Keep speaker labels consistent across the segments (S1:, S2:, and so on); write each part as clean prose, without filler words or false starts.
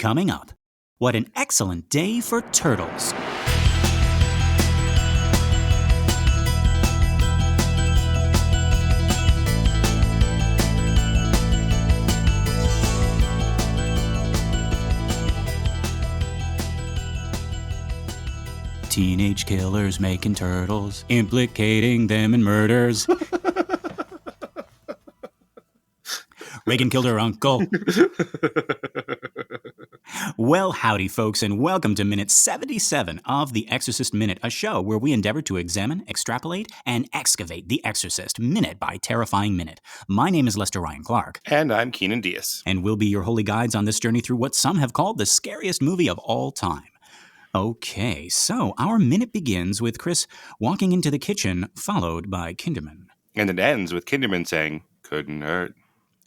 S1: Coming up, what an excellent day for turtles. Teenage killers making turtles, implicating them in murders. Reagan killed her uncle. Well, howdy, folks, and welcome to Minute 77 of The Exorcist Minute, a show where we endeavor to examine, extrapolate, and excavate The Exorcist minute by terrifying minute. My name is Lester Ryan Clark.
S2: And I'm Keenan Diaz.
S1: And we'll be your holy guides on this journey through what some have called the scariest movie of all time. Okay, so our minute begins with Chris walking into the kitchen, followed by Kinderman.
S2: And it ends with Kinderman saying, "Couldn't hurt."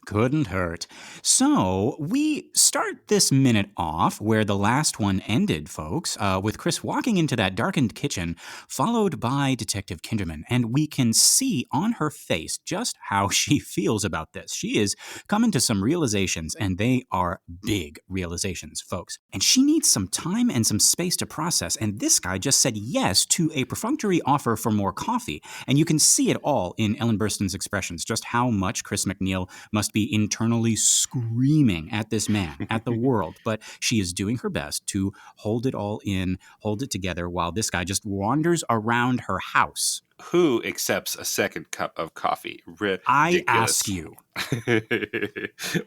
S1: Couldn't hurt. So we start this minute off where the last one ended, folks, with Chris walking into that darkened kitchen, followed by Detective Kinderman. And we can see on her face just how she feels about this. She is coming to some realizations, and they are big realizations, folks. And she needs some time and some space to process. And this guy just said yes to a perfunctory offer for more coffee. And you can see it all in Ellen Burstyn's expressions, just how much Chris MacNeil must be internally screaming at this man, at the world. But she is doing her best to hold it all in, hold it together, while this guy just wanders around her house.
S2: Who accepts a second cup of coffee? Ridiculous.
S1: I ask you.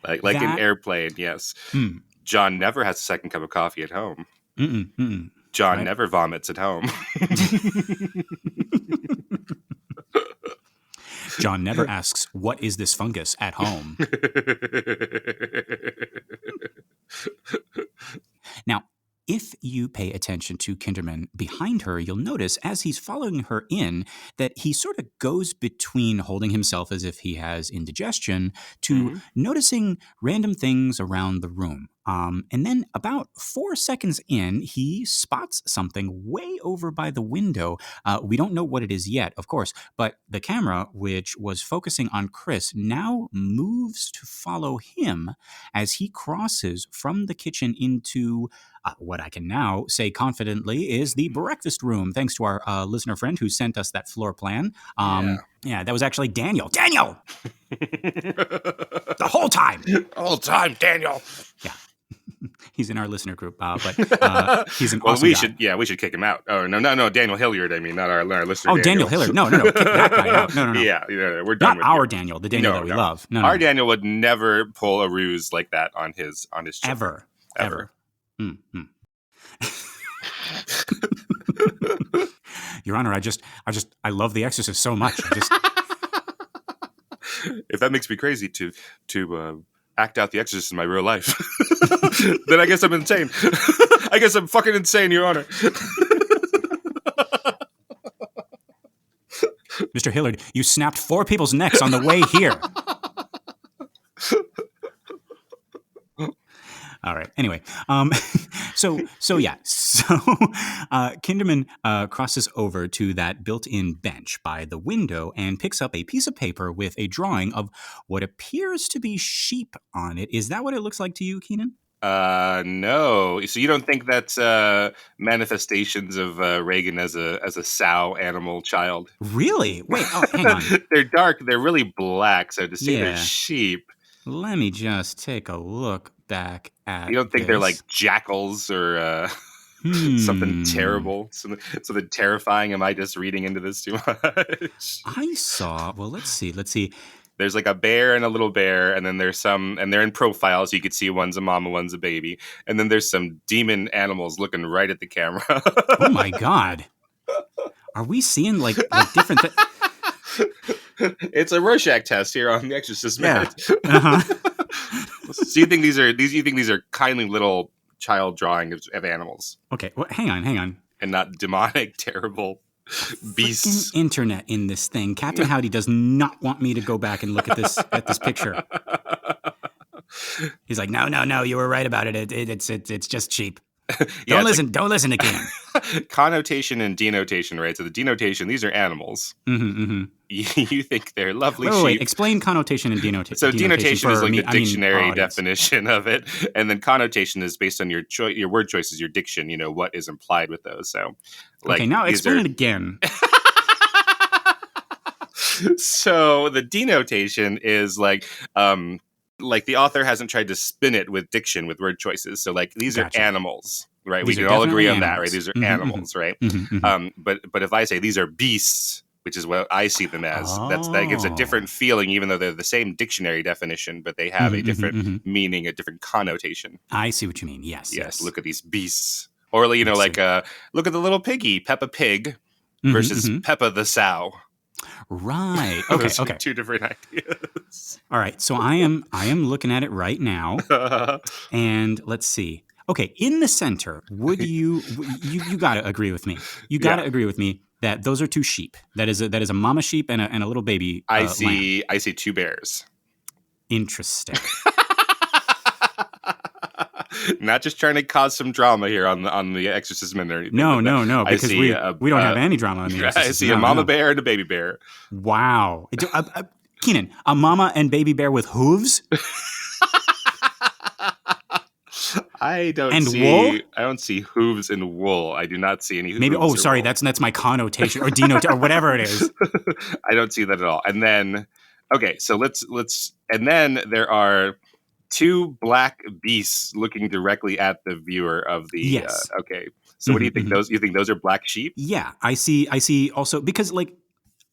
S2: like an airplane, yes. John never has a second cup of coffee at home. John never vomits at home.
S1: John never asks, "What is this fungus?" at home. Now, if you pay attention to Kinderman behind her, you'll notice as he's following her in that he sort of goes between holding himself as if he has indigestion to noticing random things around the room. And then about 4 seconds in, he spots something way over by the window. We don't know what it is yet, of course, but the camera, which was focusing on Chris, now moves to follow him as he crosses from the kitchen into what I can now say confidently is the breakfast room, thanks to our listener friend who sent us that floor plan. Yeah, that was actually Daniel. Daniel! The whole time!
S2: All time, Daniel!
S1: Yeah. He's in our listener group, but he's an awesome
S2: guy. We should kick him out. Oh, no, Daniel Hilliard, I mean, not our listener.
S1: Oh, Daniel Hilliard. No, kick that guy out. No.
S2: Yeah, we're done.
S1: Not our Daniel, the Daniel that we love. No.
S2: Our Daniel would never pull a ruse like that on his children.
S1: Ever. Your Honor, I love The Exorcist so much.
S2: If that makes me crazy to act out The Exorcist in my real life, then I guess I'm insane. I guess I'm fucking insane, Your Honor.
S1: Mr. Hilliard, you snapped 4 people's necks on the way here. All right. Anyway, so Kinderman crosses over to that built-in bench by the window and picks up a piece of paper with a drawing of what appears to be sheep on it. Is that what it looks like to you, Keenan?
S2: No. So you don't think that's manifestations of Reagan as a sow animal child?
S1: Really? Wait. Oh, hang on.
S2: They're dark. They're really black. So to say they're sheep.
S1: Let me just take a look back at.
S2: You don't think they're like jackals or something terrible, something terrifying? Am I just reading into this too much?
S1: I saw. Well, let's see.
S2: There's like a bear and a little bear, and then there's some, and they're in profile, so you could see one's a mama, one's a baby, and then there's some demon animals looking right at the camera.
S1: Oh my God! Are we seeing like different things?
S2: It's a Rorschach test here on The Exorcist Minute. Yeah. So you think these are kindly little child drawings of animals?
S1: Okay, well, hang on.
S2: And not demonic, terrible beasts.
S1: Freaking internet in this thing. Captain Howdy does not want me to go back and look at this picture. He's like, no, you were right about it. It's just sheep.
S2: Yeah,
S1: Don't listen to Ken.
S2: connotation and denotation, right? So the denotation, these are animals. You think they're lovely sheep.
S1: Wait. Explain connotation and denotation.
S2: So denotation is like the dictionary
S1: our audience.
S2: definition of it, and then connotation is based on your word choices, your diction. What is implied with those. So, like,
S1: okay, now explain it again.
S2: So the denotation is like the author hasn't tried to spin it with diction, with word choices. So like these are animals, right? We can all agree on that, right? These are animals, right? But if I say these are beasts, which is what I see them as, that gives a different feeling, even though they're the same dictionary definition, but they have a different meaning, a different connotation.
S1: I see what you mean. Yes.
S2: Look at these beasts, or look at the little piggy, Peppa Pig, versus Peppa the Sow.
S1: Right. Okay.
S2: Two different ideas.
S1: All right. So I am looking at it right now, and let's see. Okay, in the center, would you got to agree with me? You got to agree with me that those are two sheep. That is a mama sheep and a little baby.
S2: I see two bears.
S1: Interesting.
S2: Not just trying to cause some drama here on the Exorcist Minute or anything.
S1: No, because we don't have any drama on the Exorcist.
S2: I see a mama bear and a baby bear.
S1: Wow. Keenan, a mama and baby bear with hooves?
S2: I don't see hooves and wool. I do not see any hooves.
S1: Maybe. Oh, sorry. Wool. That's my connotation or denotation or whatever it is.
S2: I don't see that at all. And then, okay, so let's. And then there are two black beasts looking directly at the viewer of the.
S1: Yes.
S2: Okay. So what do you think? You think those are black sheep?
S1: Yeah, I see. Also, because like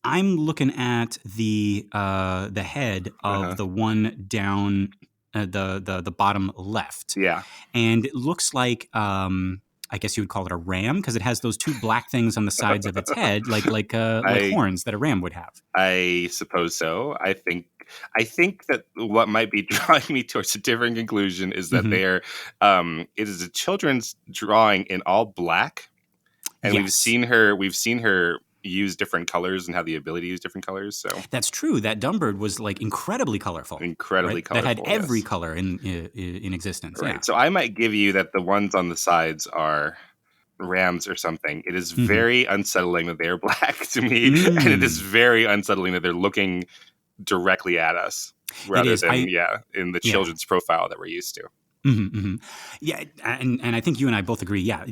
S1: I'm looking at the head of the one down. The bottom left.
S2: Yeah.
S1: And it looks like I guess you would call it a ram because it has those two black things on the sides of its head, like horns that a ram would have.
S2: I suppose so. I think that what might be drawing me towards a different conclusion is that they're it is a children's drawing in all black. And we've seen her use different colors and have the ability to use different colors. So
S1: that's true. That dumb bird was like incredibly colorful.
S2: Colorful.
S1: That had every color in existence.
S2: Right.
S1: Yeah.
S2: So I might give you that the ones on the sides are rams or something. It is very unsettling that they're black to me, and it is very unsettling that they're looking directly at us rather than in the children's profile that we're used to.
S1: Yeah, and I think you and I both agree. Yeah,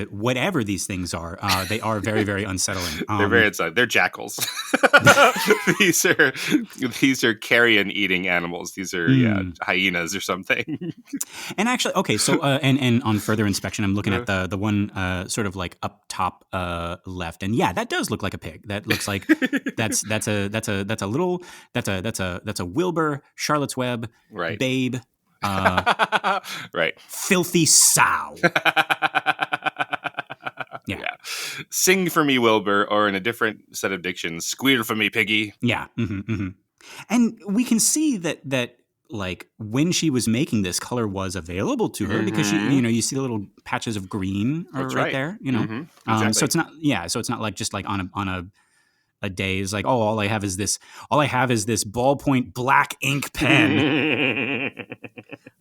S1: whatever these things are, they are very, very unsettling.
S2: They're very unsettling. They're jackals. These are carrion eating animals. These are hyenas or something.
S1: And actually, okay, so and on further inspection, I'm looking at the one sort of like up top left, and yeah, that does look like a pig. That looks like that's a Wilbur, Charlotte's Web, Babe.
S2: Right.
S1: Filthy sow.
S2: Yeah. Sing for me, Wilbur, or in a different set of dictions, squeal for me, piggy.
S1: Yeah. And we can see that like when she was making this, color was available to her because she, you see the little patches of green right there,
S2: Exactly.
S1: So it's not like just like on a day is like, oh, all I have is this ballpoint black ink pen.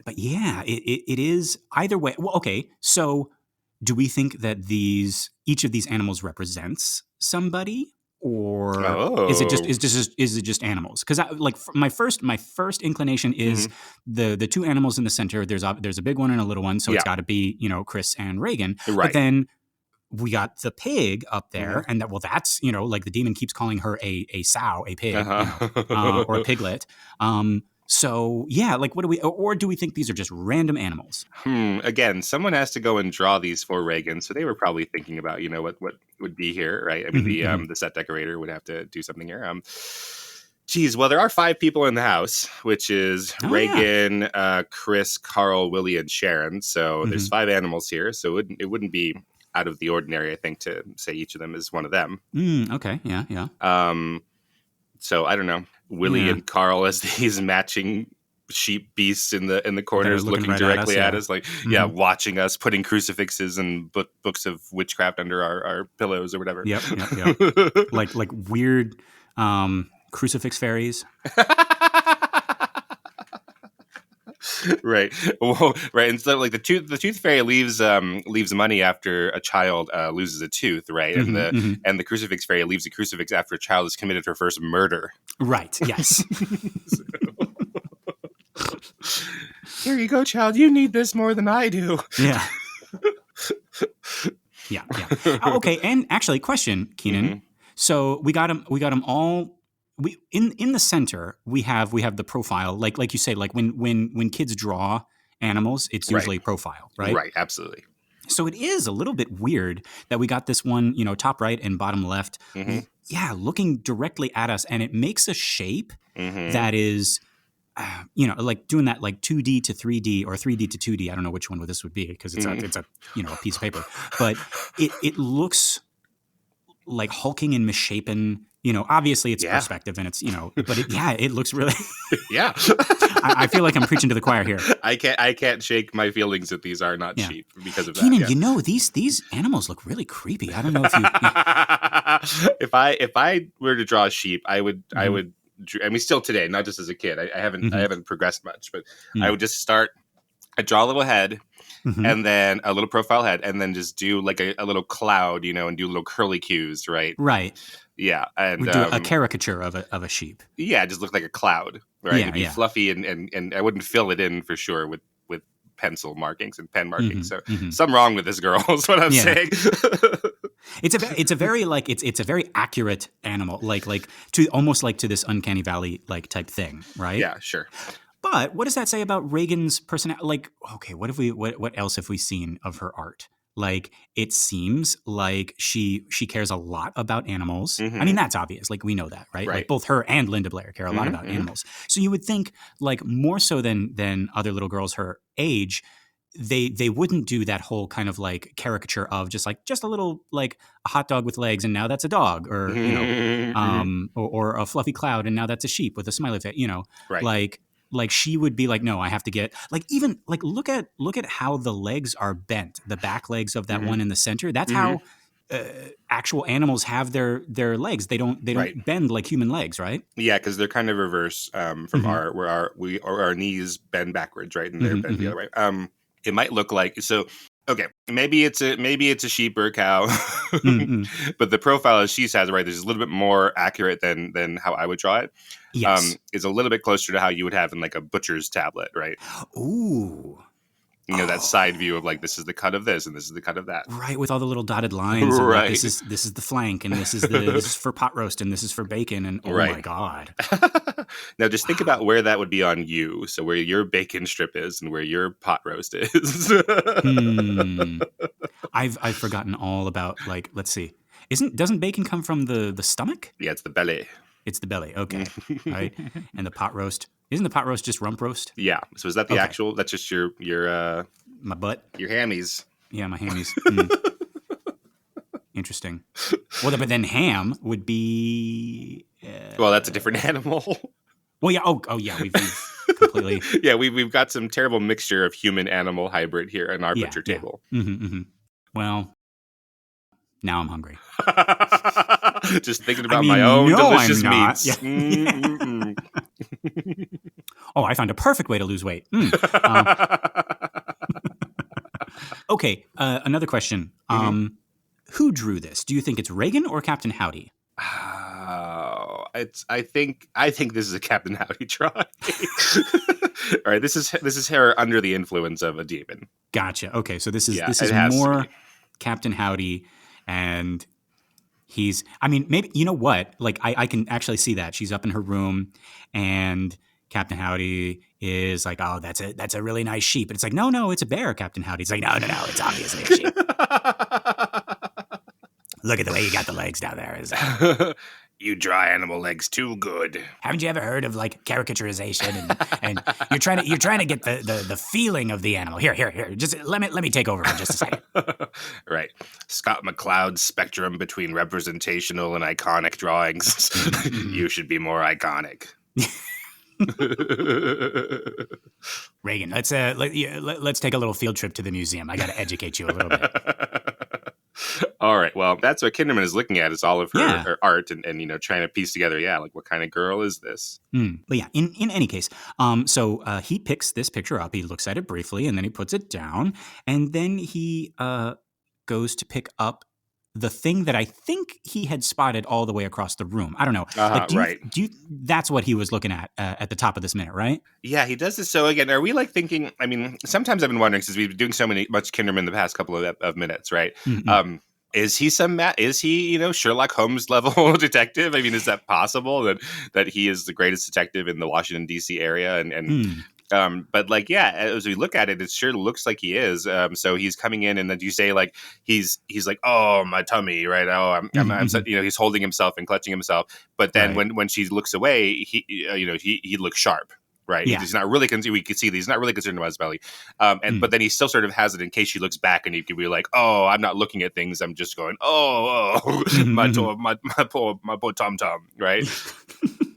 S1: But yeah, it is either way. Well, okay, so do we think that each of these animals represents somebody, or is it just animals? Because my first inclination is the two animals in the center. There's a big one and a little one, so it's got to be Chris and Reagan.
S2: Right.
S1: But then we got the pig up there, and that's like the demon keeps calling her a sow, a pig, or a piglet. So yeah, like what do we, or do we think these are just random animals?
S2: Again, someone has to go and draw these for Reagan, so they were probably thinking about what would be here, right? I mean, the set decorator would have to do something here. Well, there are 5 people in the house, which is Reagan, Chris, Carl, Willie, and Sharon. So there's 5 animals here, so it wouldn't be out of the ordinary, I think, to say each of them is one of them.
S1: Okay, yeah.
S2: So I don't know. Willie and Carl as these matching sheep beasts in the corners, looking right directly at us, like watching us, putting crucifixes and books of witchcraft under our pillows or whatever.
S1: Yep. like weird crucifix fairies.
S2: Right. Well, right. And so, like the tooth fairy leaves money after a child loses a tooth, right? And the crucifix fairy leaves a crucifix after a child has committed her first murder.
S1: Right. Yes.
S2: Here you go, child. You need this more than I do.
S1: Yeah. Yeah. Okay. And actually, question, Keenan. Mm-hmm. So we got them all. We in the center we have the profile, like you say, like when kids draw animals, it's usually profile, right?
S2: Right, absolutely.
S1: So it is a little bit weird that we got this one, top right and bottom left, looking directly at us, and it makes a shape that is, like doing that like 2D to 3D or 3D to 2D. I don't know which one this would be because it's a piece of paper, but it looks like hulking and misshapen. Obviously it's perspective and it's, but it looks really.
S2: Yeah.
S1: I feel like I'm preaching to the choir here.
S2: I can't shake my feelings that these are not sheep because of that.
S1: Keenan, these animals look really creepy. I don't know if you.
S2: If I were to draw a sheep, I would. I mean, still today, not just as a kid. I haven't progressed much, but I would just start. I draw a little head. And then a little profile head, and then just do like a little cloud, and do little curly cues, right?
S1: Right.
S2: Yeah, and
S1: we do a caricature of a sheep.
S2: Yeah, it just looked like a cloud, right? It'd be fluffy, and I wouldn't fill it in for sure with pencil markings and pen markings. So something wrong with this girl is what I'm saying.
S1: It's a very accurate animal, like to almost like to this Uncanny Valley like type thing, right?
S2: Yeah, sure.
S1: But what does that say about Reagan's personality? Like, okay, what else have we seen of her art? Like, it seems like she cares a lot about animals. I mean, that's obvious. Like, we know that, right? Like, both her and Linda Blair care a lot about animals. So you would think, like, more so than other little girls her age, they wouldn't do that whole kind of like caricature of just a little like a hot dog with legs and now that's a dog, or or a fluffy cloud and now that's a sheep with a smiley face. Right. Like she would be like, no, I have to get like, even like look at how the legs are bent, the back legs of that one in the center. That's how actual animals have their legs. They don't bend like human legs, right?
S2: Yeah, because they're kind of reverse from our knees bend backwards, right, and they're bend the other way. It might look like Okay, maybe it's a sheep or a cow, but the profile as she has, right, is a little bit more accurate than how I would draw it.
S1: Yes,
S2: it's a little bit closer to how you would have in like a butcher's tablet, right?
S1: Ooh,
S2: that side view of like, this is the cut of this and this is the cut of that,
S1: right? With all the little dotted lines,
S2: right?
S1: Like, this is the flank, and this is for pot roast, and this is for bacon, and my god!
S2: Now just think about where that would be on you. So where your bacon strip is and where your pot roast is.
S1: I've forgotten all about, like, let's see. Doesn't bacon come from the stomach?
S2: Yeah, it's the belly.
S1: It's the belly. Okay, right. And the pot roast. Isn't the pot roast just rump roast?
S2: Yeah. So is that the actual? That's just your
S1: my butt.
S2: Your hammies.
S1: Yeah, my hammies. Interesting. Well, but then ham would be.
S2: Well, that's a different animal.
S1: Well, yeah. Oh, yeah. We've completely.
S2: Yeah, we've got some terrible mixture of human animal hybrid here in our butcher table.
S1: Well, now I'm hungry.
S2: Just thinking about my own delicious meats.
S1: Yeah. Oh, I found a perfect way to lose weight. Okay, another question. Who drew this? Do you think it's Reagan or Captain Howdy?
S2: I think this is a Captain Howdy drawing. All right, this is her under the influence of a demon.
S1: Gotcha. Okay, so this is more Captain Howdy, and he's. I mean, maybe you know what? Like, I can actually see that she's up in her room, and Captain Howdy is like, oh, that's a really nice sheep, and it's like, no, it's a bear. Captain Howdy's like, no, it's obviously a sheep. Look at the way you got the legs down there.
S2: You draw animal legs too good.
S1: Haven't you ever heard of like caricaturization and you're trying to get the feeling of the animal? Here. Just let me take over for just a second.
S2: Right. Scott McCloud's spectrum between representational and iconic drawings. You should be more iconic.
S1: Reagan, let's take a little field trip to the museum. I got to educate you a little bit.
S2: All right. Well, that's what Kinderman is looking at, is all of her art and trying to piece together, like, what kind of girl is this?
S1: But yeah, in any case, so he picks this picture up. He looks at it briefly, and then he puts it down, and then he goes to pick up the thing that I think he had spotted all the way across the room. I don't know.
S2: Right.
S1: That's what he was looking at the top of this minute, right?
S2: Yeah, he does this. So again, are we like thinking? I mean, sometimes I've been wondering, since we've been doing much Kinderman the past couple of minutes, right?
S1: Mm-hmm.
S2: Is he Sherlock Holmes level detective? I mean, is that possible that he is the greatest detective in the Washington D.C. area? But like, yeah, as we look at it, it sure looks like he is. So he's coming in, and then you say like he's like, oh, my tummy, right? Oh, I'm he's holding himself and clutching himself. But then when she looks away, he looks sharp. Right. Yeah. He's not really concerned. We can see that he's not really concerned about his belly. But then he still sort of has it in case she looks back, and he could be like, oh, I'm not looking at things. I'm just going, my poor Tom Tom. Right.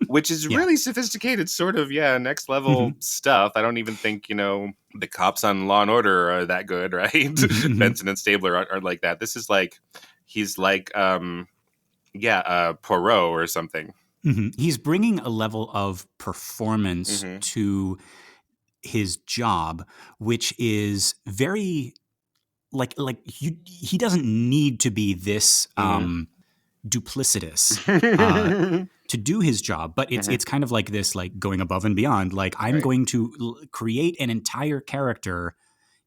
S2: Which is really sophisticated, sort of, next level stuff. I don't even think, the cops on Law and Order are that good, right? Benson and Stabler are like that. This is like, he's like, Poirot or something.
S1: Mm-hmm. He's bringing a level of performance to his job, which is very he doesn't need to be this duplicitous to do his job, but it's kind of like this, like going above and beyond. Like, I'm going to create an entire character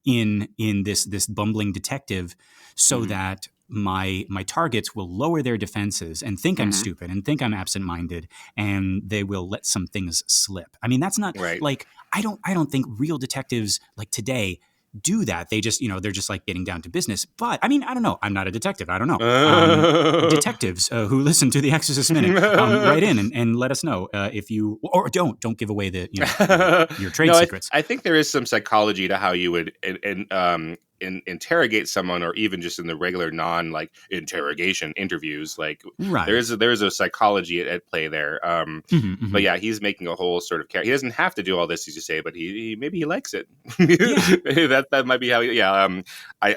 S1: in this bumbling detective so that my targets will lower their defenses and think I'm stupid and think I'm absent-minded, and they will let some things slip. I mean, that's not like, I don't think real detectives like today do that. They just, they're just like getting down to business. But I mean, I don't know. I'm not a detective. I don't know. Detectives who listen to the Exorcist Minute, write in and let us know if you, or don't give away your trade secrets.
S2: I think there is some psychology to how you would interrogate someone, or even just in the regular interrogation interviews. Like, there's a psychology at play there. But yeah, he's making a whole sort of character. He doesn't have to do all this, as you say, but he maybe he likes it. That might be how.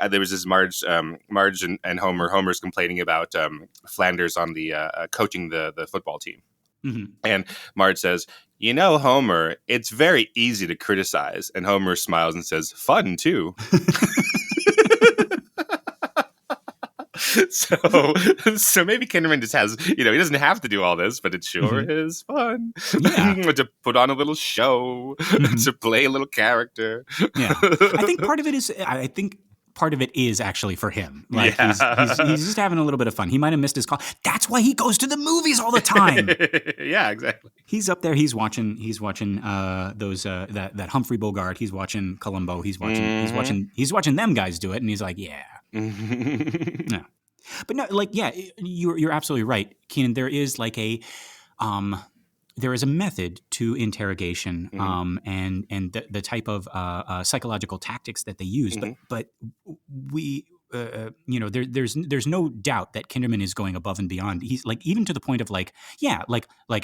S2: There was this Marge and Homer. Homer's complaining about Flanders on the coaching the football team. And Marge says, Homer, it's very easy to criticize. And Homer smiles and says, fun too. So maybe Kinderman just has, he doesn't have to do all this, but it sure is fun to put on a little show, to play a little character.
S1: Yeah, I think part of it is actually for him. Like, he's just having a little bit of fun. He might have missed his call. That's why he goes to the movies all the time.
S2: Yeah, exactly.
S1: He's up there. He's watching those that Humphrey Bogart. He's watching Columbo. He's watching them guys do it, and he's like, yeah. No. But no, like, yeah, you're absolutely right, Keenan. There is like there is a method to interrogation, and the type of psychological tactics that they use. But we, there's no doubt that Kinderman is going above and beyond. He's like, even to the point of like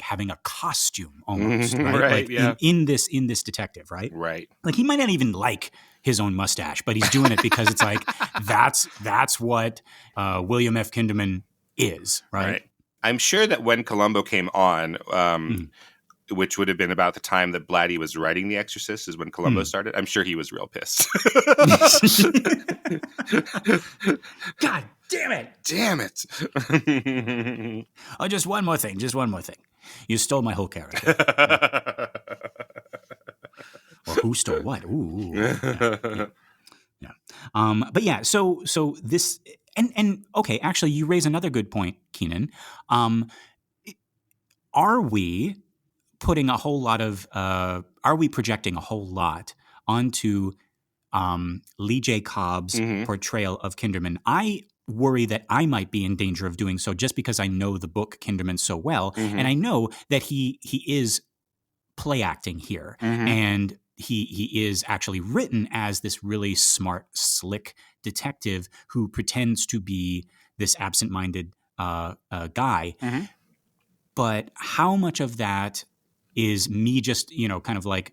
S1: having a costume almost, right? In this detective, right?
S2: Right.
S1: Like, he might not even like his own mustache, but he's doing it because it's like that's what William F. Kinderman is, right?
S2: I'm sure that when Columbo came on, which would have been about the time that Blatty was writing The Exorcist, is when Columbo started. I'm sure he was real pissed.
S1: God damn it!
S2: Damn it!
S1: Oh, just one more thing. You stole my whole character. Or who stole what? Ooh. Yeah. But yeah, so this and okay, actually, you raise another good point, Keenan. Are we putting a whole lot of are we projecting a whole lot onto Lee J. Cobb's portrayal of Kinderman? I worry that I might be in danger of doing so, just because I know the book Kinderman so well, and I know that he is play acting here, and he is actually written as this really smart, slick detective who pretends to be this absent-minded guy. But how much of that is me just, kind of like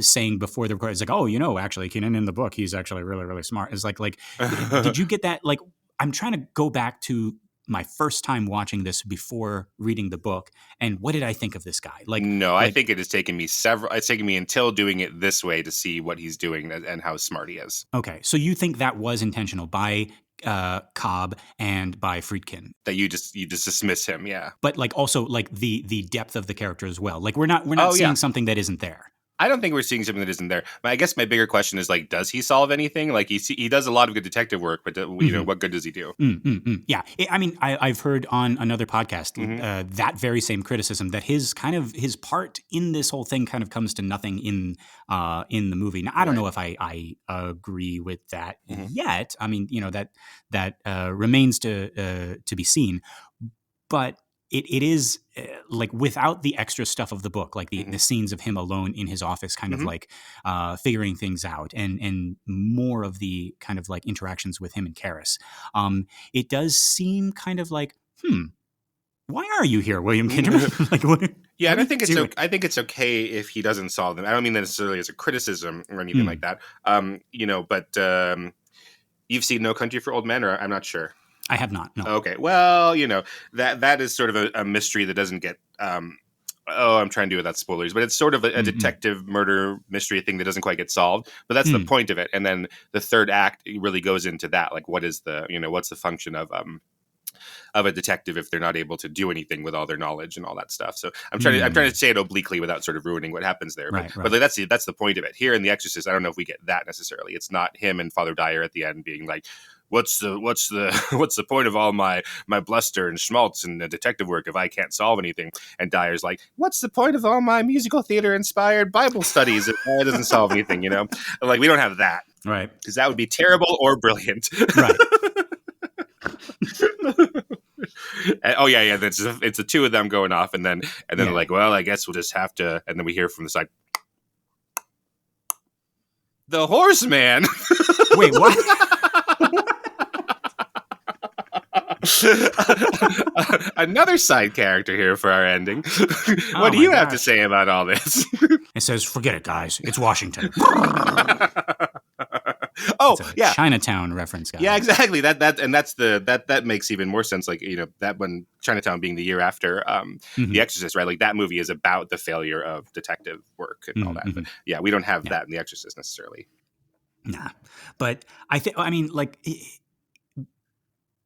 S1: saying before the record, it's like, oh, actually, Keenan in the book, he's actually really, really smart. It's like, did you get that? Like, I'm trying to go back to my first time watching this before reading the book, and what did I think of this guy?
S2: No, I think it has taken me it's taken me until doing it this way to see what he's doing and how smart he is.
S1: Okay, so you think that was intentional by Cobb and by Friedkin,
S2: that you just dismiss him, yeah.
S1: But also the depth of the character as well. Like we're not seeing something that isn't there.
S2: I don't think we're seeing something that isn't there. But I guess my bigger question is does he solve anything? Like he does a lot of good detective work, but what good does he do?
S1: Yeah, I've heard on another podcast that very same criticism that his part in this whole thing kind of comes to nothing in the movie. Now I don't know if I agree with that yet. I mean, that remains to be seen, but. It is without the extra stuff of the book, like the scenes of him alone in his office, kind of figuring things out, and more of the kind of interactions with him and Karis. It does seem kind of like, why are you here, William Kinderman?
S2: Yeah, and I think it's okay if he doesn't solve them. I don't mean that necessarily as a criticism or anything like that. But you've seen No Country for Old Men, or I'm not sure.
S1: I have not. No.
S2: Okay. Well, that is sort of a mystery that doesn't get. I'm trying to do it without spoilers, but it's sort of a detective murder mystery thing that doesn't quite get solved. But that's the point of it. And then the third act really goes into that. Like, what is what's the function of a detective if they're not able to do anything with all their knowledge and all that stuff. So I'm trying to say it obliquely without sort of ruining what happens there. But that's the point of it. Here in The Exorcist, I don't know if we get that necessarily. It's not him and Father Dyer at the end being like, what's the point of all my bluster and schmaltz and detective work if I can't solve anything? And Dyer's like, what's the point of all my musical theater inspired Bible studies if it doesn't solve anything? Like, we don't have that,
S1: right?
S2: Because that would be terrible or brilliant,
S1: right?
S2: And, it's the two of them going off, and then they're like, well, I guess we'll just have to. And then we hear from the side, the horseman.
S1: Wait, what?
S2: Another side character here for our ending. What do you have to say about all this?
S1: It says, forget it, guys. It's Washington. Chinatown reference, guys.
S2: Yeah, exactly. That makes even more sense. Like, that when Chinatown being the year after The Exorcist, right? Like, that movie is about the failure of detective work and all that. But yeah, we don't have that in The Exorcist necessarily.
S1: Nah, but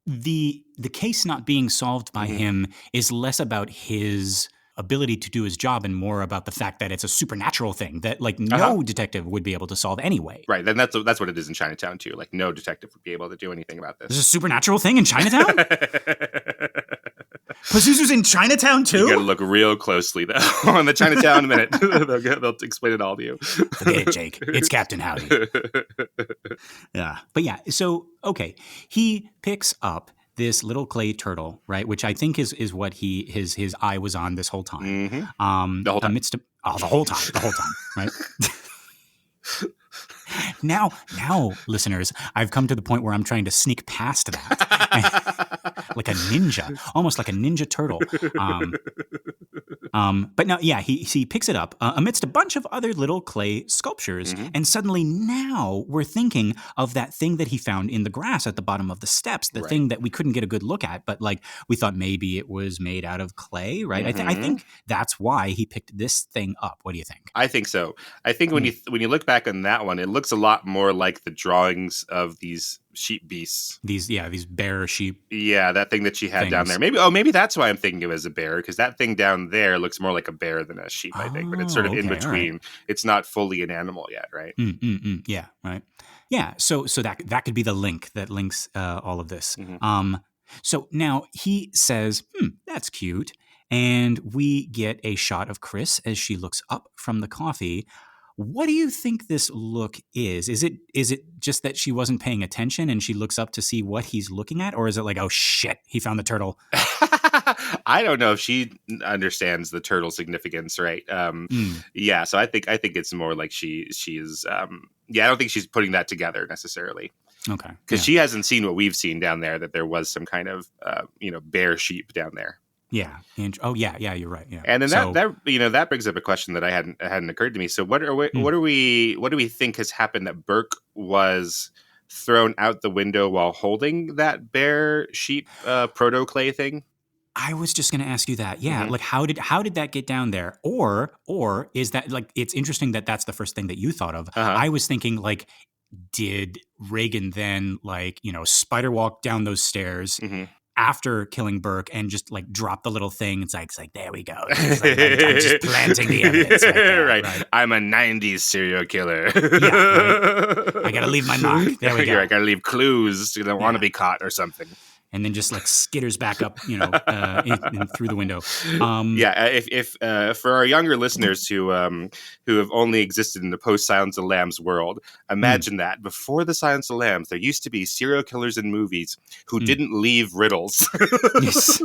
S1: the case not being solved by him is less about his ability to do his job and more about the fact that it's a supernatural thing that no detective would be able to solve anyway.
S2: Right. Then that's what it is in Chinatown too. Like, no detective would be able to do anything about this.
S1: There's a supernatural thing in Chinatown? Pazuzu's in Chinatown too?
S2: You gotta look real closely though. On the Chinatown Minute. They'll explain it all to you.
S1: Forget it, Jake. It's Captain Howdy. Yeah. But yeah, so okay. He picks up this little clay turtle, right? Which I think is what his eye was on this whole time.
S2: The whole time.
S1: The whole time, right? Now, listeners, I've come to the point where I'm trying to sneak past that, like a ninja, almost like a ninja turtle. But no, yeah, he picks it up amidst a bunch of other little clay sculptures, and suddenly now we're thinking of that thing that he found in the grass at the bottom of the steps, the thing that we couldn't get a good look at, but we thought maybe it was made out of clay, right? I think that's why he picked this thing up. What do you think?
S2: I think so. I think when you look back on that one, it looks a lot more like the drawings of these sheep beasts.
S1: These bear sheep.
S2: Yeah, that thing that she had down there. Maybe that's why I'm thinking it was a bear, because that thing down there looks more like a bear than a sheep, I think. But it's sort of in between. Right. It's not fully an animal yet, right?
S1: Yeah, right. Yeah, so that could be the link that links all of this. So now he says, that's cute. And we get a shot of Chris as she looks up from the coffee. What do you think this look is? Is it just that she wasn't paying attention and she looks up to see what he's looking at? Or is it like, oh shit, he found the turtle?
S2: I don't know if she understands the turtle significance, right? Yeah, so I think it's more like she is. I don't think she's putting that together necessarily.
S1: Okay,
S2: because she hasn't seen what we've seen down there. That there was some kind of bear sheep down there.
S1: Yeah. Yeah. You're right. Yeah.
S2: And then that brings up a question that hadn't occurred to me. So what do we think has happened that Burke was thrown out the window while holding that bear sheep proto clay thing?
S1: I was just going to ask you that. Yeah,
S2: Mm-hmm.
S1: like how did that get down there? Or is that like it's interesting that that's the first thing that you thought of.
S2: Uh-huh.
S1: I was thinking like did Reagan then like, spider walk down those stairs after killing Burke and just like drop the little thing? It's like there we go. It's like, I'm just planting the evidence right there. Right.
S2: I'm a 90s serial killer.
S1: Yeah, right. I got to leave my mark. There we go.
S2: I got to leave clues. You don't want to be caught or something.
S1: And then just like skitters back up, in through the window.
S2: If for our younger listeners who have only existed in the post Silence of the Lambs world, imagine that before the Silence of the Lambs, there used to be serial killers in movies who didn't leave riddles.
S1: Yes.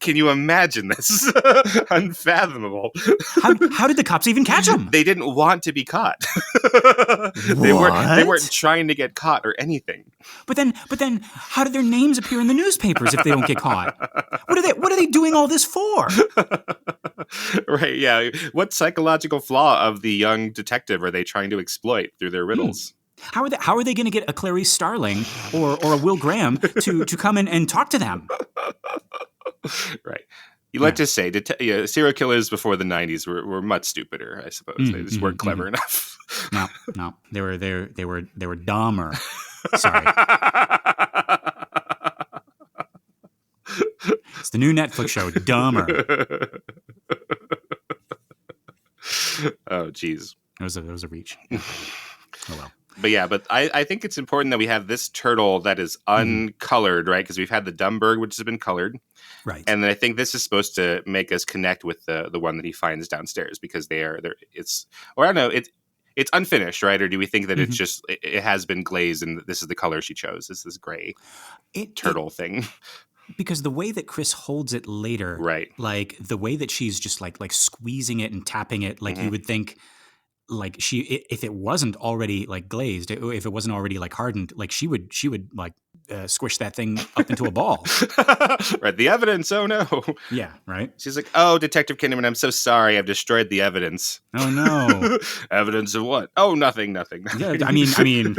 S2: Can you imagine this? Unfathomable.
S1: How did the cops even catch them?
S2: They didn't want to be caught. They weren't trying to get caught or anything.
S1: But then, how did their names appear in the newspapers if they don't get caught? What are they doing all this for?
S2: Right, yeah. What psychological flaw of the young detective are they trying to exploit through their riddles?
S1: How are they going to get a Clarice Starling or a Will Graham to come in and talk to them?
S2: Right. You like to say serial killers before the 90s were much stupider, I suppose. They just weren't clever enough.
S1: No. They were Dahmer. Sorry. It's the new Netflix show, Dahmer.
S2: Oh, geez.
S1: It was a reach. Oh, well.
S2: But I think it's important that we have this turtle that is uncolored, right? Because we've had the dumb bird, which has been colored.
S1: Right.
S2: And then I think this is supposed to make us connect with the one that he finds downstairs because it's unfinished, right? Or do we think that it's just, it has been glazed and this is the color she chose? This is gray turtle thing.
S1: Because the way that Chris holds it later,
S2: right?
S1: Like the way that she's just like squeezing it and tapping it, like you would think, like if it wasn't already like glazed, if it wasn't already like hardened, like she would like squish that thing up into a ball.
S2: Right. The evidence. Oh no.
S1: Yeah. Right.
S2: She's like, oh, Detective Kinderman, I'm so sorry. I've destroyed the evidence.
S1: Oh no.
S2: Evidence of what? Oh, nothing.
S1: Yeah. I mean,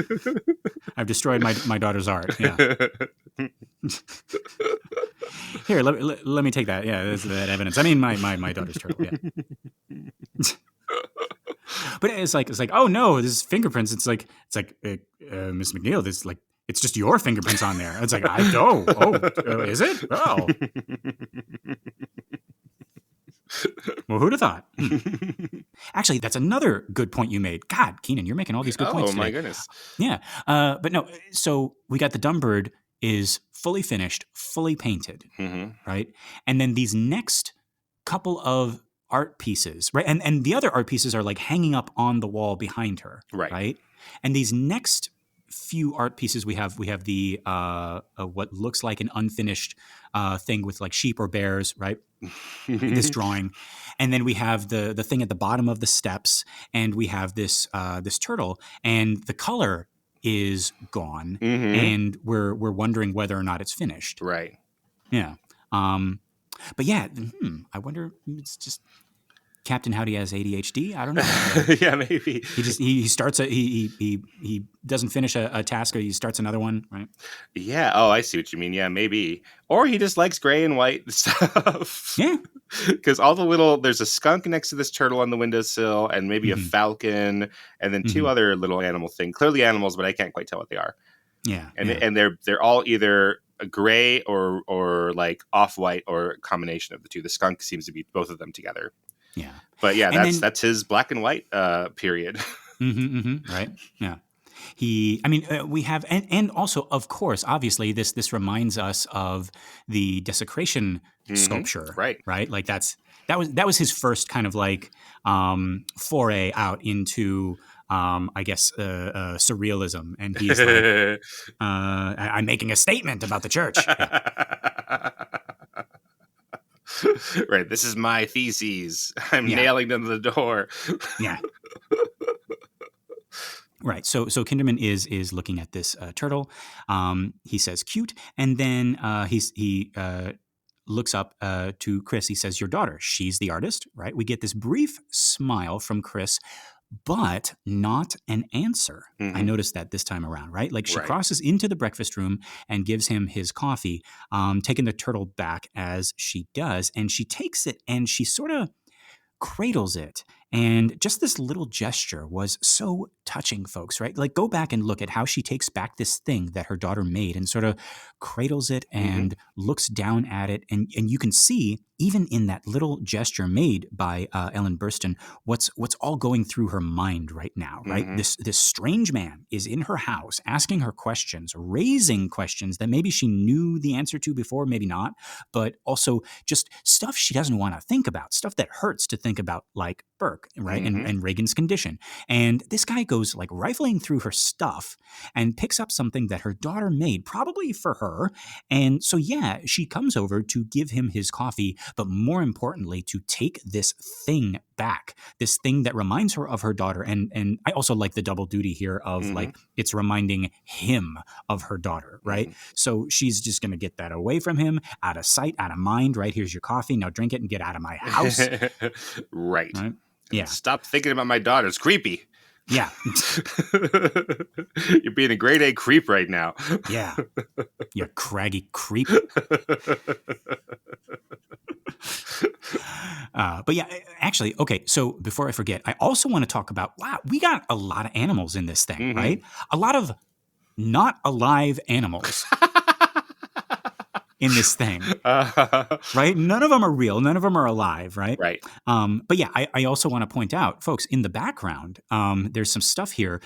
S1: I've destroyed my daughter's art. Yeah. Here, let me take that. Yeah, that's that evidence. I mean, my daughter's turtle. Yeah. But it's like, oh no, this is fingerprints. It's like Miss McNeil. This like it's just your fingerprints on there. It's like is it? Oh. Well, who'd have thought? Actually, that's another good point you made. God, Keenan, you're making all these good points today.
S2: Oh my goodness.
S1: Yeah, but no. So we got the dumb bird is fully finished, fully painted, right? And then these next couple of art pieces, right? And the other art pieces are like hanging up on the wall behind her, right? And these next few art pieces we have the what looks like an unfinished thing with like sheep or bears, right? This drawing, and then we have the thing at the bottom of the steps, and we have this turtle, and the color is gone, and we're wondering whether or not it's finished,
S2: right?
S1: Yeah. But yeah, I wonder. It's just Captain Howdy has ADHD. I don't know.
S2: Yeah, maybe
S1: he starts he doesn't finish a task, or he starts another one, right?
S2: Yeah. Oh, I see what you mean. Yeah, maybe. Or he just likes gray and white stuff.
S1: Yeah.
S2: Because there's a skunk next to this turtle on the windowsill, and maybe a falcon, and then two other little animal things. Clearly animals, but I can't quite tell what they are.
S1: Yeah.
S2: And they're all either a gray or like off-white, or a combination of the two. The skunk seems to be both of them together.
S1: Yeah.
S2: But yeah, that's his black and white period.
S1: Right. Yeah. We have, and also, of course, obviously, this reminds us of the desecration sculpture, right? Like that was his first kind of like foray out into, I guess, surrealism, and he's like, I'm making a statement about the church. Yeah.
S2: Right. This is my theses. I'm nailing them to the door.
S1: Yeah. Right. So Kinderman is looking at this turtle. He says cute, and then he looks up to Chris. He says, "Your daughter, she's the artist," right? We get this brief smile from Chris, but not an answer. I noticed that this time around, right? Like she crosses into the breakfast room and gives him his coffee, taking the turtle back as she does. And she takes it and she sort of cradles it. And just this little gesture was so touching, folks, right? Like, go back and look at how she takes back this thing that her daughter made and sort of cradles it and looks down at it. And you can see, even in that little gesture made by Ellen Burstyn, what's all going through her mind right now, right? This strange man is in her house asking her questions, raising questions that maybe she knew the answer to before, maybe not, but also just stuff she doesn't want to think about, stuff that hurts to think about, like Burke, right? And Reagan's condition. And this guy goes like rifling through her stuff and picks up something that her daughter made, probably for her. And so, yeah, she comes over to give him his coffee, but more importantly, to take this thing back, this thing that reminds her of her daughter. And I also like the double duty here of like, it's reminding him of her daughter, right? So she's just going to get that away from him, out of sight, out of mind, right? Here's your coffee. Now drink it and get out of my house.
S2: Right?
S1: Yeah.
S2: Stop thinking about my daughter. It's creepy.
S1: Yeah.
S2: You're being a grade A creep right now.
S1: Yeah. You craggy creep. But yeah, actually, okay. So before I forget, I also want to talk about, wow, we got a lot of animals in this thing, right? A lot of not alive animals in this thing, right? None of them are real. None of them are alive, right?
S2: Right.
S1: But yeah, I also want to point out, folks, in the background, there's some stuff here.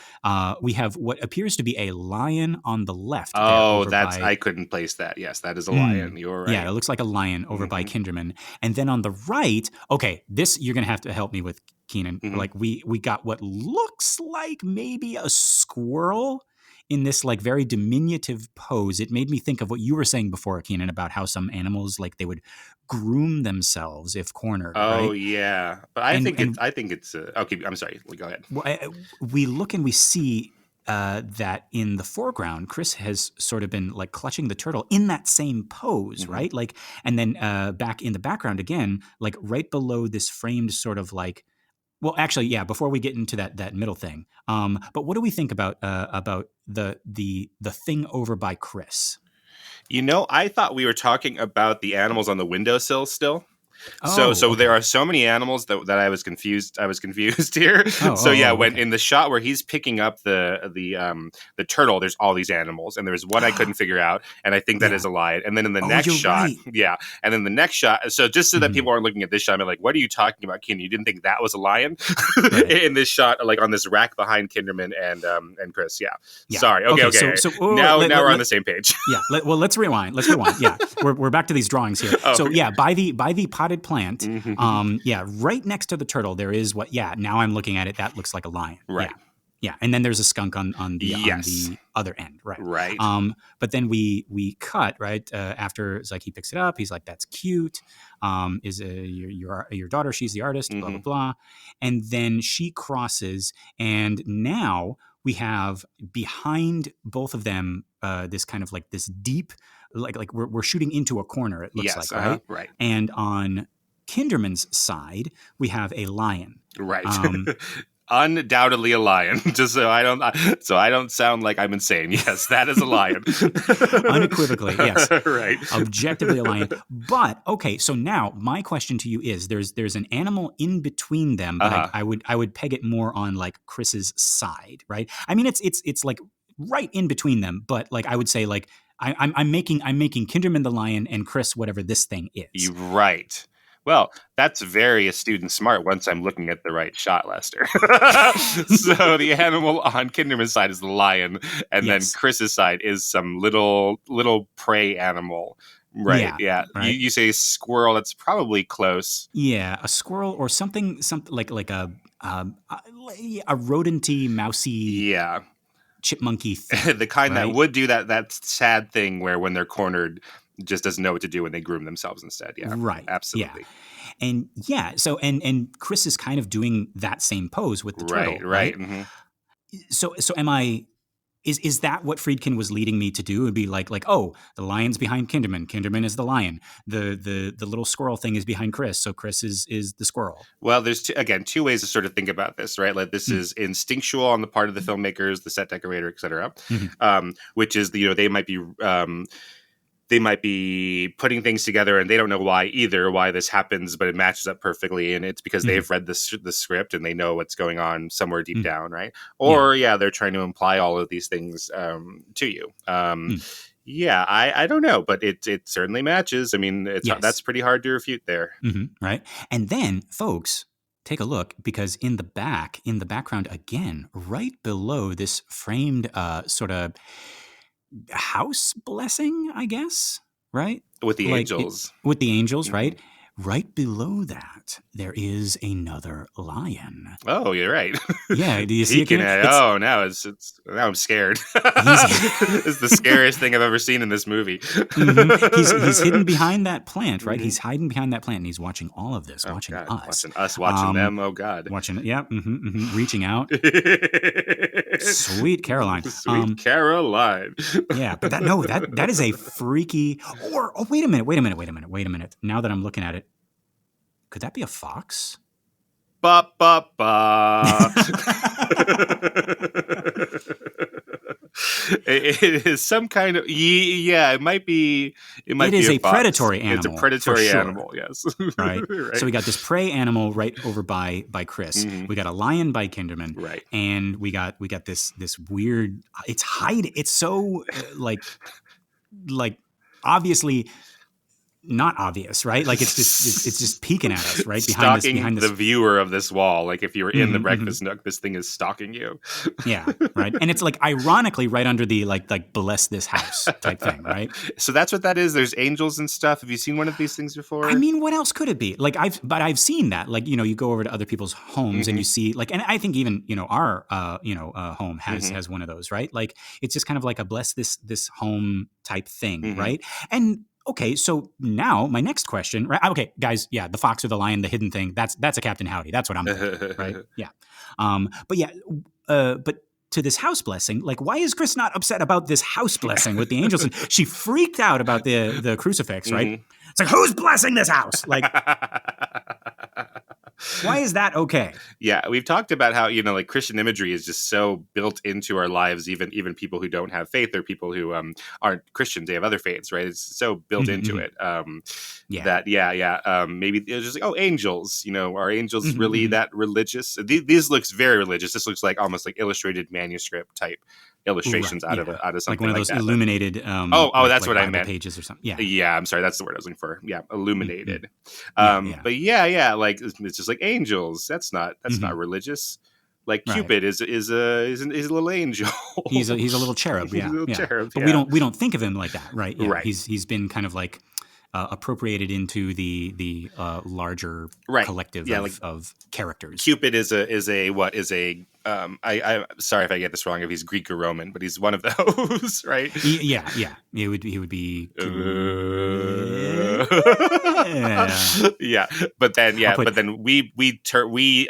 S1: We have what appears to be a lion on the left.
S2: Oh, I couldn't place that. Yes, that is a lion. You're right.
S1: Yeah, it looks like a lion over by Kinderman. And then on the right, okay, this you're going to have to help me with, Keenan. Like we got what looks like maybe a squirrel in this like very diminutive pose. It made me think of what you were saying before, Keenan, about how some animals, like they would groom themselves if cornered.
S2: Oh,
S1: right?
S2: Yeah. But I think it's okay. I'm sorry. Go ahead.
S1: Well, we look and we see that in the foreground, Chris has sort of been like clutching the turtle in that same pose, right? Like, and then back in the background again, like right below this framed sort of like, well, actually, yeah. Before we get into that middle thing, but what do we think about the thing over by Chris?
S2: I thought we were talking about the animals on the windowsill still. So there are so many animals that I was confused. I was confused here. When in the shot where he's picking up the turtle, there's all these animals, and there's one I couldn't figure out, and I think that is a lion. And then in the next shot, and then the next shot. So just so that people aren't looking at this shot, I'm like, what are you talking about, Ken? You didn't think that was a lion in this shot, like on this rack behind Kinderman and Chris? Yeah. Sorry. Okay. So now we're on the same page.
S1: Yeah. Let's rewind. Yeah. We're back to these drawings here. By the potted plant, right next to the turtle, there is now I'm looking at it, that looks like a lion.
S2: Right.
S1: Yeah. And then there's a skunk on the other end. Right.
S2: Right.
S1: But then we cut, right, after it's like he picks it up, he's like, that's cute. Is your daughter, she's the artist, blah, blah, blah. And then she crosses, and now we have behind both of them this kind of like this deep, like we're shooting into a corner, it looks like, right?
S2: Right.
S1: And on Kinderman's side, we have a lion.
S2: Right. Undoubtedly a lion. Just so I don't sound like I'm insane. Yes, that is a lion.
S1: Unequivocally, yes.
S2: Right.
S1: Objectively a lion. But okay, so now my question to you is: there's an animal in between them, but I would peg it more on like Chris's side, right? I mean, it's like right in between them, but like I would say like I'm making Kinderman the lion and Chris whatever this thing is.
S2: You're right. Well, that's very astute and smart once I'm looking at the right shot, Lester. So the animal on Kinderman's side is the lion, and then Chris's side is some little prey animal. Right. Yeah. Right. You say squirrel, that's probably close.
S1: Yeah, a squirrel or something like a rodenty, mousy.
S2: Yeah.
S1: Chipmunky thing,
S2: the kind that would do that sad thing where when they're cornered just doesn't know what to do when they groom themselves instead. Yeah.
S1: Right.
S2: Absolutely.
S1: Yeah. And so and Chris is kind of doing that same pose with the turtle. Right.
S2: Mm-hmm.
S1: So am I Is that what Friedkin was leading me to do? It'd be like, oh, the lion's behind Kinderman. Kinderman is the lion. The little squirrel thing is behind Chris. So Chris is the squirrel.
S2: Well, there's two ways to sort of think about this, right? Like this is instinctual on the part of the filmmakers, the set decorator, et cetera, which is they might be putting things together and they don't know why this happens, but it matches up perfectly. And it's because they've read the script and they know what's going on somewhere deep down. Right. Or they're trying to imply all of these things to you. Yeah, I don't know, but it certainly matches. I mean, that's pretty hard to refute there.
S1: Right. And then folks, take a look, because in the background again, right below this framed sort of house blessing, I guess, right?
S2: With the angels.
S1: With the angels, right? Right below that, there is another lion.
S2: Oh, you're right.
S1: Yeah, do you see it?
S2: Now I'm scared. It's the scariest thing I've ever seen in this movie.
S1: He's hidden behind that plant, right? He's hiding behind that plant, and he's watching all of this, watching us.
S2: Watching them. Oh, God.
S1: Watching, reaching out. Sweet Caroline.
S2: Sweet Caroline.
S1: Yeah, but that is a freaky. Wait a minute. Now that I'm looking at it, could that be a fox?
S2: Ba ba ba. It is some kind of it might be. It is
S1: a predatory animal.
S2: It's a predatory animal. Yes.
S1: Right. So we got this prey animal right over by Chris. We got a lion by Kinderman.
S2: Right.
S1: And we got this weird. It's hiding. It's so like obviously not obvious, right? Like it's just peeking at us, right?
S2: Behind the viewer of this wall. Like if you were in the breakfast nook, this thing is stalking you.
S1: Yeah, right. And it's like ironically right under the like bless this house type thing, right?
S2: So that's what that is. There's angels and stuff. Have you seen one of these things before?
S1: I mean, what else could it be? Like I've seen that. Like, you go over to other people's homes and you see like, and I think even our home has one of those, right? Like it's just kind of like a bless this home type thing, right? And okay, so now my next question, right? Okay, guys, yeah, the fox or the lion, the hidden thing, that's a Captain Howdy. That's what I'm thinking, right? Yeah. But to this house blessing, like, why is Chris not upset about this house blessing with the angels? And she freaked out about the crucifix, right? It's like, who's blessing this house? Like, why is that okay?
S2: Yeah, we've talked about how, like Christian imagery is just so built into our lives, even people who don't have faith or people who aren't Christians, they have other faiths, right? It's so built into it maybe it's just like, oh, angels, are angels really that religious? These looks very religious. This looks like almost like illustrated manuscript type illustrations out of something
S1: like one of those
S2: that.
S1: Illuminated
S2: that's what I
S1: Bible
S2: meant,
S1: pages or something.
S2: I'm sorry, that's the word I was looking for. Illuminated. But like it's just like angels, that's not religious. Like Cupid is a little angel.
S1: He's a little cherub.
S2: He's a little cherub,
S1: but we don't think of him like that, right?
S2: Right.
S1: He's been kind of like appropriated into the larger collective of characters.
S2: Cupid is I'm sorry if I get this wrong, if he's Greek or Roman, but he's one of those, right?
S1: Yeah. He would be.
S2: Yeah, but then we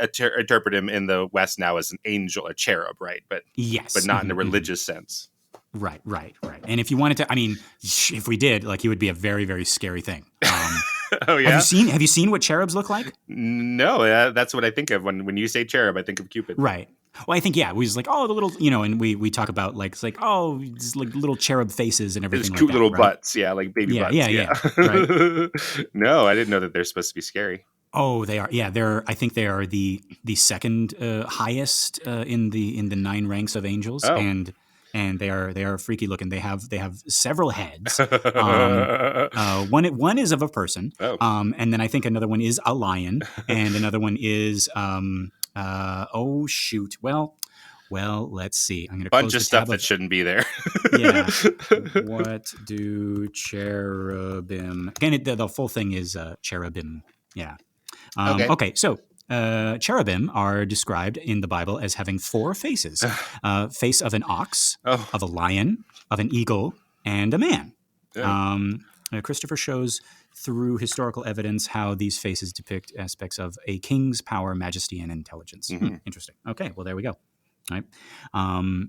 S2: interpret him in the West now as an angel, a cherub, right? But but not in a religious sense.
S1: Right. And if you wanted to, I mean, if we did, like, he would be a very, very scary thing.
S2: Oh yeah.
S1: Have you seen what cherubs look like?
S2: No, that's what I think of when you say cherub. I think of Cupid.
S1: Right. Well, I think we was like, oh, the little, and we talk about like, it's like, oh, just like little cherub faces and everything.
S2: There's cute little butts, like baby butts.
S1: Yeah. Right.
S2: No, I didn't know that they're supposed to be scary.
S1: Oh, they are. Yeah, I think they are the second highest in the 9 ranks of angels, and they are freaky looking. They have several heads. One is of a person, and then I think another one is a lion, and another one is oh shoot. Well, let's see. I'm going to
S2: bunch of stuff that shouldn't be there.
S1: Yeah. What do cherubim? Again, the full thing is cherubim. Yeah. Okay. So cherubim are described in the Bible as having 4 faces: face of an ox, of a lion, of an eagle, and a man. Christopher shows through historical evidence how these faces depict aspects of a king's power, majesty, and intelligence. Interesting. Okay, well, there we go. Right.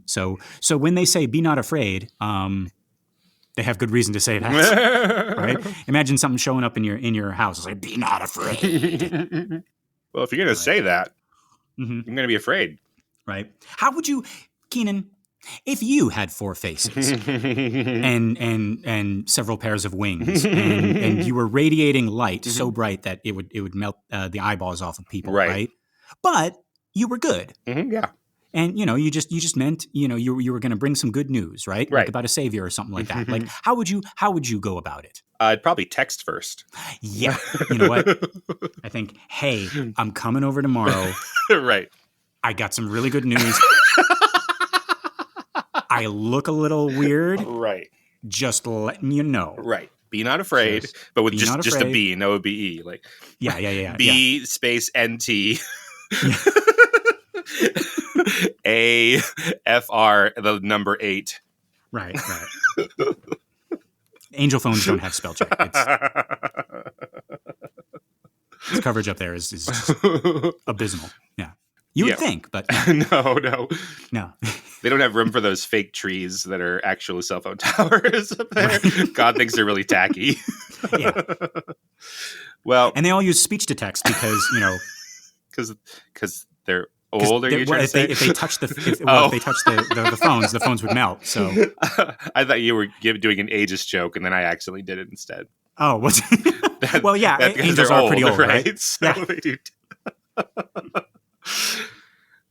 S1: So when they say "be not afraid," they have good reason to say that, right? Imagine something showing up in your house. It's like, "Be not afraid."
S2: Well, if you're going to say that, I'm going to be afraid.
S1: Right. How would you, Keenan, if you had 4 faces and several pairs of wings and you were radiating light so bright that it would melt the eyeballs off of people, right? But you were good.
S2: Yeah.
S1: And you just meant you were going to bring some good news, right? Like about a savior or something like that. Like how would you go about it?
S2: I'd probably text first.
S1: Yeah, you know what? I think, hey, I'm coming over tomorrow.
S2: Right.
S1: I got some really good news. I look a little weird.
S2: Right.
S1: Just letting you know.
S2: Right. Be not afraid, but with just a B, no B. Like B space NT. AFR, the number 8.
S1: Right. Angel phones don't have spell check. Its coverage up there is just abysmal. Yeah. You would think, but
S2: no. They don't have room for those fake trees that are actual cell phone towers up there. God thinks they're really tacky.
S1: Yeah.
S2: Well,
S1: and they all use speech to text because
S2: because they're old. Are you trying to say?
S1: If they touch the phones, the phones would melt. So
S2: I thought you were doing an ageist joke, and then I accidentally did it instead.
S1: Oh, was it? Well, yeah, angels are pretty old, right?
S2: So they do.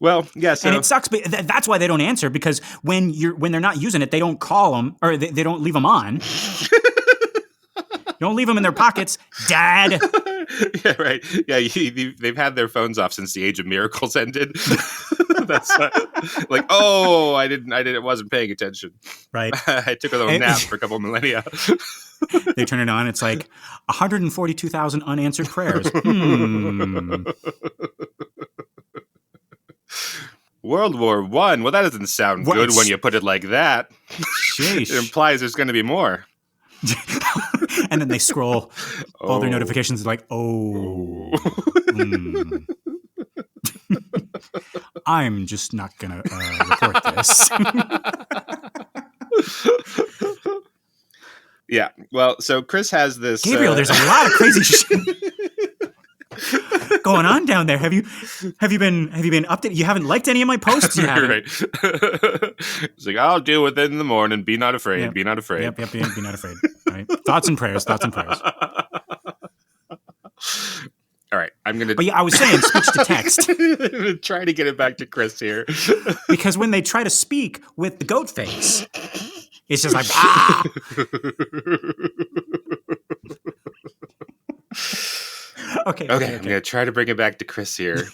S2: Well, yeah, so.
S1: And it sucks, but that's why they don't answer, because when they're not using it, they don't call them, or they don't leave them on. Don't leave them in their pockets, Dad.
S2: Yeah, right. Yeah, they've had their phones off since the Age of Miracles ended. That's like, oh, I wasn't paying attention.
S1: Right.
S2: I took a little nap for a couple of millennia.
S1: They turn it on. It's like 142,000 unanswered prayers.
S2: World War I. Well, that doesn't sound good when you put it like that.
S1: Sheesh.
S2: It implies there's going to be more.
S1: And then they scroll all their notifications like, I'm just not going to report this.
S2: Yeah. Well, so Chris has this.
S1: Gabriel, there's a lot of crazy shit going on down there. Have you been updated? You haven't liked any of my posts? You haven't.
S2: Right. It's like, I'll deal with it in the morning. Be not afraid. Yep. Be not afraid.
S1: Yep. Be not afraid. Right. Thoughts and prayers.
S2: All right. I'm going to.
S1: But yeah, I was saying speech to text.
S2: Try to get it back to Chris here.
S1: Because when they try to speak with the goat face, it's just like, ah! Okay.
S2: I'm going to try to bring it back to Chris here.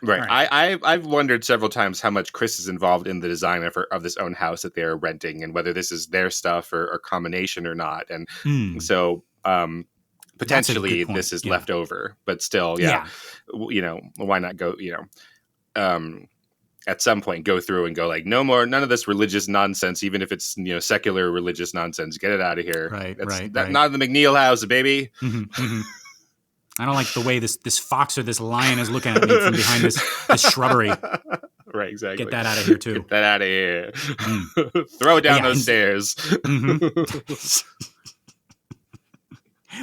S2: Right. I've wondered several times how much Chris is involved in the design of this own house that they're renting, and whether this is their stuff or combination or not. And so potentially this is left over, but still, why not go, at some point go through and go like, no more, none of this religious nonsense, even if it's, secular religious nonsense. Get it out of here.
S1: Right.
S2: Not in the McNeil house, baby.
S1: I don't like the way this fox or this lion is looking at me from behind this shrubbery.
S2: Right, exactly.
S1: Get that out of here, too.
S2: Get that out of here. Throw it down those stairs.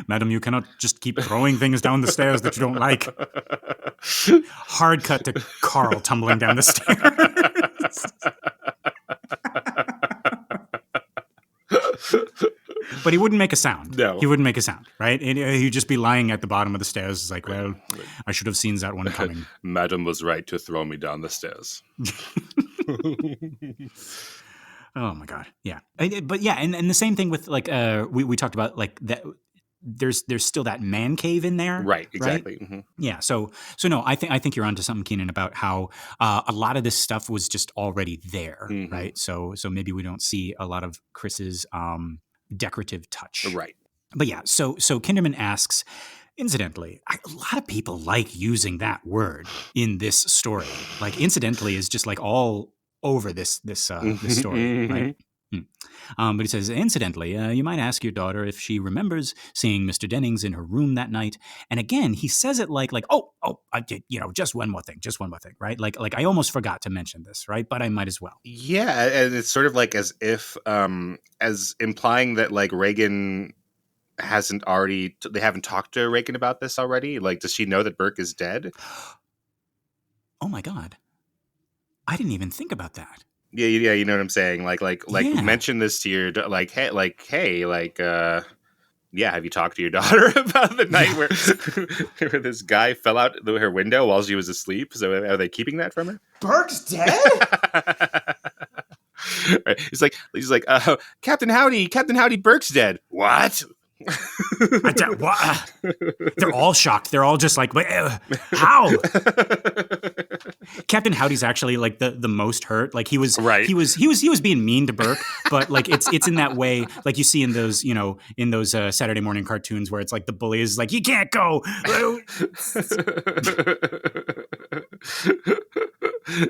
S1: Madam, you cannot just keep throwing things down the stairs that you don't like. Hard cut to Carl tumbling down the stairs. But he wouldn't make a sound.
S2: No.
S1: He wouldn't make a sound, right? He'd just be lying at the bottom of the stairs. It's like, well, I should have seen that one coming.
S2: Madam was right to throw me down the stairs.
S1: Oh, my God. Yeah. But yeah, and the same thing with, like, we talked about, like, that. There's still that man cave in there.
S2: Right, exactly.
S1: Right? Mm-hmm. Yeah. So no, I think you're onto something, Keenan, about how a lot of this stuff was just already there, right? So maybe we don't see a lot of Chris's decorative touch.
S2: Right.
S1: But yeah, so Kinderman asks, incidentally, a lot of people like using that word in this story. Like, incidentally is just like all over this story, right? But he says, incidentally, you might ask your daughter if she remembers seeing Mr. Dennings in her room that night. And again, he says it like, I did, just one more thing, right? Like I almost forgot to mention this, right? But I might as well.
S2: Yeah, and it's sort of like as if, as implying that like Reagan they haven't talked to Reagan about this already. Like, does she know that Burke is dead?
S1: Oh my God. I didn't even think about that.
S2: Yeah, you know what I'm saying? Like mention this to your hey, yeah, have you talked to your daughter about the night where this guy fell out her window while she was asleep? So are they keeping that from her?
S3: Burke's dead?
S2: Right. He's like, Captain Howdy, Burke's dead. What?
S1: What? They're all shocked. They're all just like, how? Captain Howdy's actually like the most hurt. Like he was being mean to Burke, but like it's in that way like you see in those Saturday morning cartoons where it's like the bully is like, you can't go.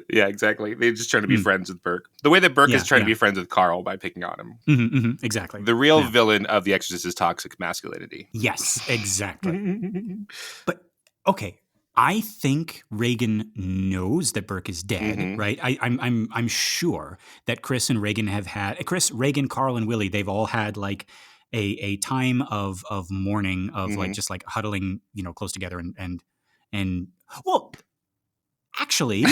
S2: Yeah, exactly. They're just trying to be friends with Burke. The way that Burke is trying to be friends with Carl by picking on him.
S1: Exactly.
S2: The real villain of The Exorcist is toxic masculinity.
S1: Yes, exactly. But okay, I think Reagan knows that Burke is dead, right? I'm sure that Chris, Reagan, Carl, and Willie, they've all had like a time of mourning, of like just like huddling, close together and well, actually,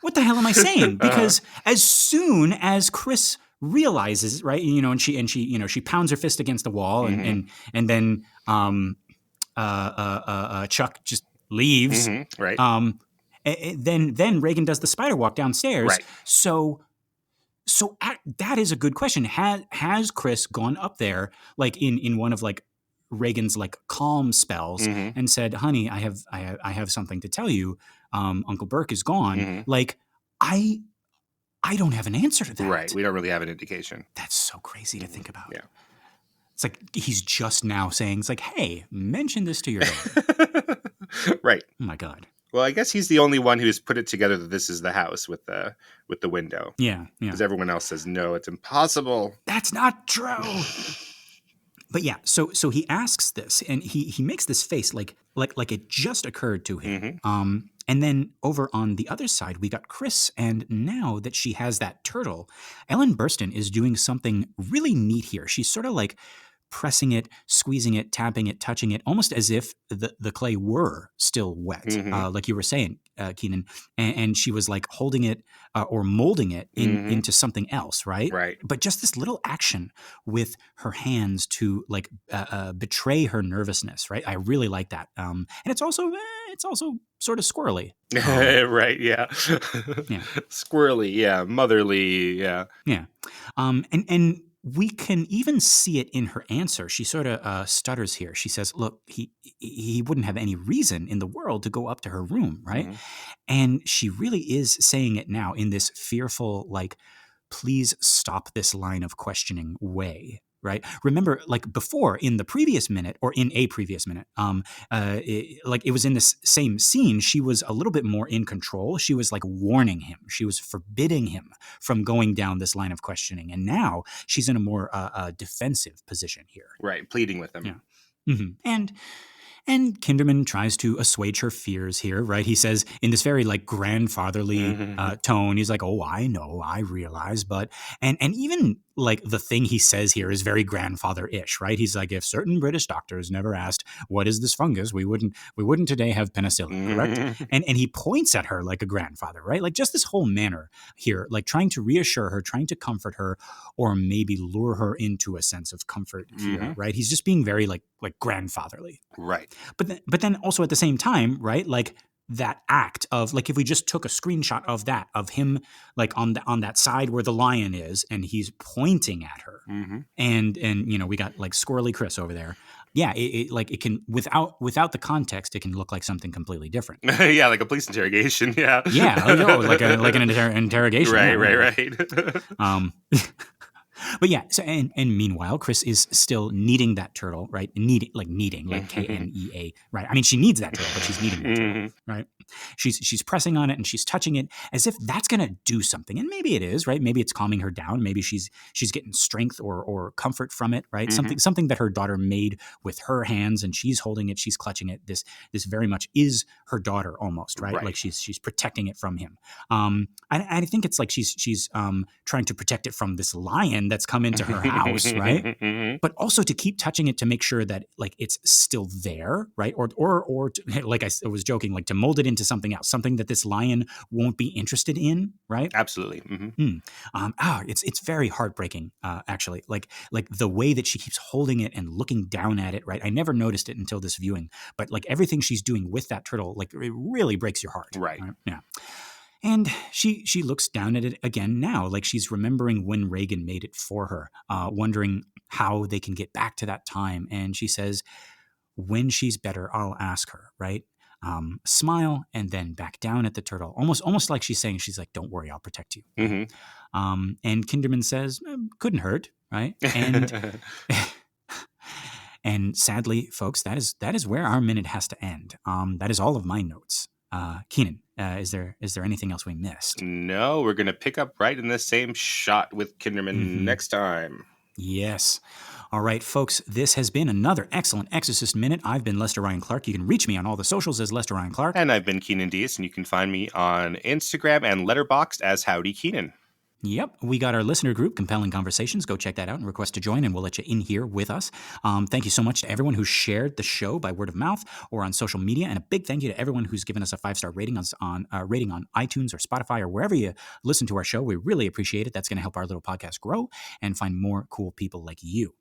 S1: what the hell am I saying? Because as soon as Chris realizes, right, and she pounds her fist against the wall, and then Chuck just leaves,
S2: right?
S1: Then Reagan does the spider walk downstairs.
S2: Right.
S1: So that is a good question. Has Chris gone up there like in one of like Reagan's like calm spells and said, "Honey, I have something to tell you. Uncle Burke is gone." Like I don't have an answer to that.
S2: Right. We don't really have an indication.
S1: That's so crazy to think about.
S2: Yeah.
S1: It's like he's just now saying, it's like, hey, mention this to your daughter.
S2: Right.
S1: Oh my God.
S2: Well, I guess he's the only one who's put it together that this is the house with the window.
S1: Yeah.
S2: Because everyone else says, no, it's impossible.
S1: That's not true. But yeah, so he asks this, and he makes this face like it just occurred to him. And then over on the other side, we got Chris, and now that she has that turtle, Ellen Burstyn is doing something really neat here. She's sort of like pressing it, squeezing it, tapping it, touching it, almost as if the clay were still wet, like you were saying, Keenan. And she was like holding it or molding it into something else, right?
S2: Right.
S1: But just this little action with her hands to like betray her nervousness, right? I really like that. And it's also sort of squirrely.
S2: Right, yeah.
S1: Yeah.
S2: Squirrely, yeah. Motherly, yeah.
S1: Yeah. And we can even see it in her answer. She sort of stutters here. She says, look, he wouldn't have any reason in the world to go up to her room, right? And she really is saying it now in this fearful, like, please stop this line of questioning way, right? Remember, like before in the previous minute or in a previous minute, it was in this same scene, she was a little bit more in control. She was like warning him. She was forbidding him from going down this line of questioning. And now she's in a more defensive position here.
S2: Right, pleading with him.
S1: Yeah. And Kinderman tries to assuage her fears here, right? He says in this very like grandfatherly tone, he's like, "Oh, I know, I realize," but and even like the thing he says here is very grandfather-ish, right? He's like, if certain British doctors never asked, what is this fungus, we wouldn't today have penicillin, correct? And he points at her like a grandfather, right? Like just this whole manner here, like trying to reassure her, trying to comfort her, or maybe lure her into a sense of comfort here, right? He's just being very like grandfatherly.
S2: Right.
S1: But then also at the same time, right? Like that act of like, if we just took a screenshot of that, of him like on that side where the lion is and he's pointing at her and we got like squirrely Chris over there. Yeah. It can, without the context, it can look like something completely different.
S2: Yeah. Like a police interrogation. Yeah.
S1: Yeah. Like an interrogation.
S2: Right.
S1: But yeah, so and meanwhile, Chris is still kneading that turtle, right? Kneading, like Knea, right? I mean, she needs that turtle, but she's kneading that turtle, right? She's pressing on it and she's touching it as if that's going to do something. And maybe it is, right? Maybe it's calming her down. Maybe she's getting strength or comfort from it, right? Something that her daughter made with her hands, and she's holding it, she's clutching it. This very much is her daughter almost, right? Like she's protecting it from him. I think it's like she's trying to protect it from this lion that's come into her house, right? But also to keep touching it to make sure that like it's still there, right? Or to, like I was joking, like to mold it into something else, something that this lion won't be interested in, right?
S2: Absolutely.
S1: It's very heartbreaking, actually. Like the way that she keeps holding it and looking down at it, right? I never noticed it until this viewing, but like everything she's doing with that turtle, like it really breaks your heart,
S2: right?
S1: Yeah. And she looks down at it again now, like she's remembering when Reagan made it for her, wondering how they can get back to that time. And she says, when she's better, I'll ask her, right? Smile and then back down at the turtle, almost like she's saying, she's like, don't worry, I'll protect you. And Kinderman says, couldn't hurt, right? And and sadly, folks, that is where our minute has to end. That is all of my notes. Keenan, is there anything else we missed?
S2: No, we're going to pick up right in the same shot with Kinderman next time.
S1: Yes. All right, folks, this has been another excellent Exorcist Minute. I've been Lester Ryan Clark. You can reach me on all the socials as Lester Ryan Clark.
S2: And I've been Keenan Diaz, and you can find me on Instagram and Letterboxd as Howdy Keenan.
S1: Yep. We got our listener group, Compelling Conversations. Go check that out and request to join, and we'll let you in here with us. Thank you so much to everyone who shared the show by word of mouth or on social media. And a big thank you to everyone who's given us a 5-star rating on iTunes or Spotify or wherever you listen to our show. We really appreciate it. That's going to help our little podcast grow and find more cool people like you.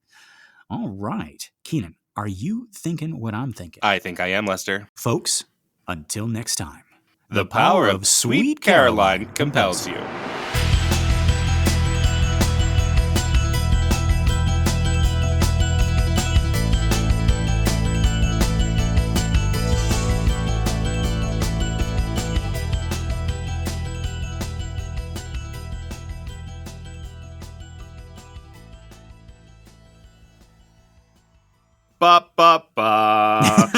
S1: All right. Keenan, are you thinking what I'm thinking?
S2: I think I am, Lester.
S1: Folks, until next time.
S2: The power of Sweet Caroline compels you. Ba ba ba.